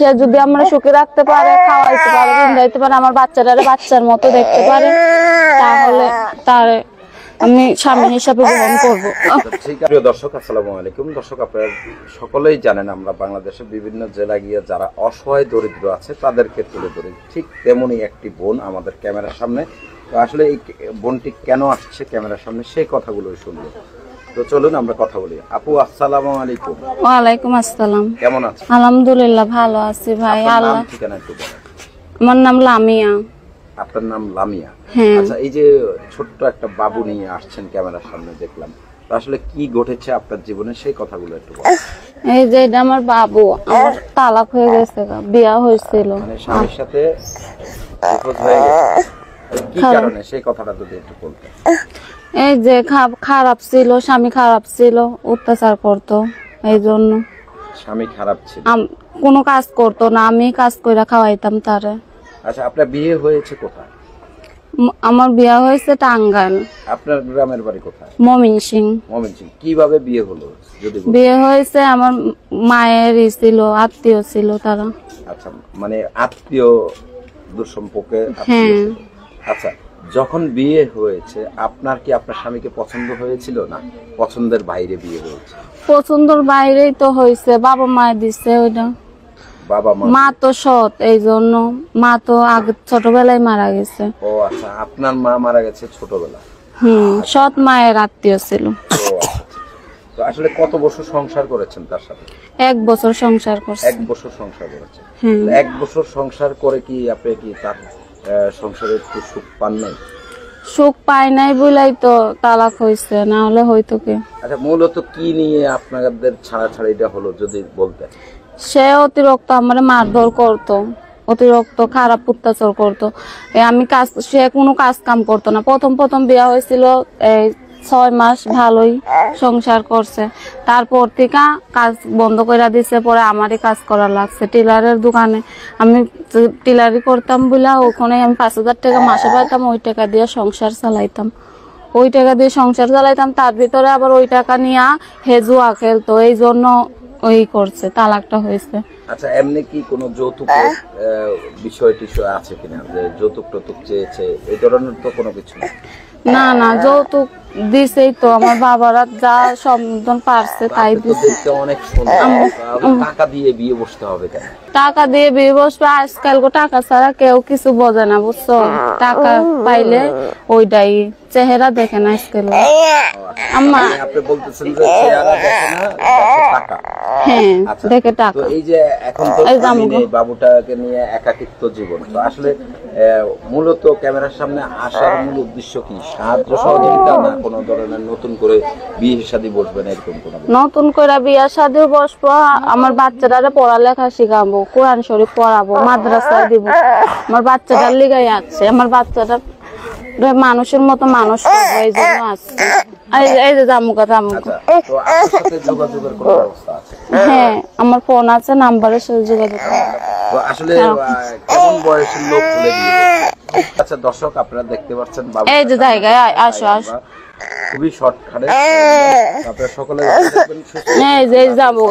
সে যদি আমরা সুখে রাখতে পারে, খাওয়াইতে পারে, বিন্দাইতে পারে, আমার বাচ্চাটারে বাচ্চার মতো দেখতে পারে, তাহলে তার আমি স্বামী হিসাবে গ্রহণ করবো। প্রিয় দর্শক, আসসালামু আলাইকুম। দর্শক, আপনারা সকলেই জানেন আমরা বাংলাদেশের বিভিন্ন জেলা গিয়ে যারা অসহায় দরিদ্র আছে তাদেরকে তুলে ধরি। ঠিক তেমনই একটি বোন আমাদের ক্যামেরার সামনে। তো আসলে এই বোনটি কেন আসছে ক্যামেরার সামনে সেই কথাগুলো শুনবো। তো চলুন আমরা কথা বলি। আপু, আসসালামু আলাইকুম। ওয়ালাইকুম আসসালাম। কেমন আছেন? আলহামদুলিল্লাহ, ভালো আছি ভাই। আল্লাহ। ঠিকানা একটু বলেন। আমার নাম লামিয়া। আপনার নাম লামিয়া? হ্যাঁ। আচ্ছা, এই যে ছোট্ট একটা বাবু নিয়ে আসছেন ক্যামেরার সামনে দেখলাম, তো আসলে কি ঘটেছে আপনার জীবনে সেই কথাগুলো একটু বলেন। এই যে এটা আমার বাবু, আমার তালাক হয়ে গেছে, বিয়া হয়েছিল, মানে স্বামীর সাথে বিপদ হয়ে গেছে, কি কারণে সেই কথাটা যদি একটু বলতেন। এই যে খারাপ ছিল, স্বামী খারাপ ছিল, অত্যাচার করতো, এই জন্য। স্বামী খারাপ ছিল, কোনো কাজ করতো না, আমি কাজ করে খাওয়াইতাম তারে। আচ্ছা, আপনার বিয়ে হয়েছে কোথায়? আমার বিয়ে হয়েছে টাঙ্গাইল। আপনার গ্রামের বাড়ি কোথায়? ময়মনসিং। ময়মনসিং। কিভাবে বিয়ে হলো যদি বলেন। বিয়ে হয়েছে আমার মায়েরই ছিল, আত্মীয় ছিল তারা। আচ্ছা, মানে আত্মীয় দুঃসম্পর্কে আত্মীয় ছিল। আচ্ছা, যখন বিয়ে হয়েছে আপনার কি আপনার স্বামীকে পছন্দ হয়েছিল না পছন্দের বাইরে বিয়ে হয়েছে? পছন্দের বাইরেই তো হয়েছে, বাবা মায়ের দিচ্ছে ওইটা। বাবা মা তো সৎ, এই জন্য। মা তো আগে ছোটবেলায় মারা গেছে। ও আচ্ছা, আপনার মা মারা গেছে ছোটবেলা। সৎ মায়ের আত্মীয় ছিল। তো আসলে কত বছর সংসার করেছেন তার সাথে? 1 বছর সংসার করছে। 1 বছর সংসার করেছেন। 1 বছর সংসার করে কি আপনি কি তার সংসারে একটু সুখ পান নাই? সুখ পাই নাই বলেই তো তালাক হয়েছে, না হলে হয়তো কি। আচ্ছা, মূলত কি নিয়ে আপনাদের ছাড়াছাড়িটা হলো যদি বলতেন। সে অতিরিক্ত আমার মারধর করতো, অতিরিক্ত খারাপ অত্যাচার করতো। আমি সে কোনো কাজ কাম করতো না। প্রথম বিয়ে হয়েছিল, 6 মাস ভালোই সংসার করছে, তারপর থেকে কাজ বন্ধ করে দিছে। পরে আমারই কাজ করা লাগছে টেলারের দোকানে। আমি টেলারি করতাম বলে ওখানে আমি 5,000 টাকা মাসে পাইতাম, ওই টাকা দিয়ে সংসার চালাইতাম। তার ভিতরে আবার ওই টাকা নিয়ে জুয়া খেলতো, এই জন্য ওই করছে, তালাকটা হয়েছে। আচ্ছা, এমনি কি কোনো যৌতুক বিষয় আছে কিনা, যে যৌতুক টতুক চেয়েছে এই ধরনের তো কোনো কিছু না? না, যৌতুক দিছেই তো, আমার বাবারা যা সম্বোধন পারছে তাই দিছে। অনেক টাকা দিয়ে বিয়ে বসতে হবে কেন? টাকা দিয়ে বিয়ে বসবে, আজকাল টাকা ছাড়া কেউ কিছু বোঝে না, বুঝছো? টাকা পাইলে ওইটাই, চেহারা দেখে না আজকাল। আম্মা, আপনি বলতেছেন যে চেহারা দেখে না, টাকা। হ্যাঁ, দেখে টাকা। তো এই যে এখন তো বাবুটাকে নিয়ে একাকিত্ব জীবন, তো আসলে মূলত ক্যামেরার সামনে আসার মূল উদ্দেশ্য কি? সাহায্য সহযোগিতা, না কোনো ধরনের নতুন করে বিয়ে শাদী বসবেন এরকম কোনো? নতুন করে বিয়ে শাদী বসবো, আমার বাচ্চাটারে পড়ালেখা শিখাবো, কোরআন শরীফ পড়াবো, মাদ্রাসায় দিব। আমার বাচ্চাটার লিগাই আছে, আমার বাচ্চাটা মানুষের মতো মানুষ করবো, এই জন্য আছে। এই যে জামুকা। হ্যাঁ, আমার ফোন আছে, নাম্বারের সাথে যোগাযোগ। আসলে কেমন বয়সের লোক হলে বিয়ে? আচ্ছা দর্শক, আপনারা দেখতে পাচ্ছেন এই যে জায়গায় আসো খুবই শর্টকাটে। আপনারা সকলে যাবো।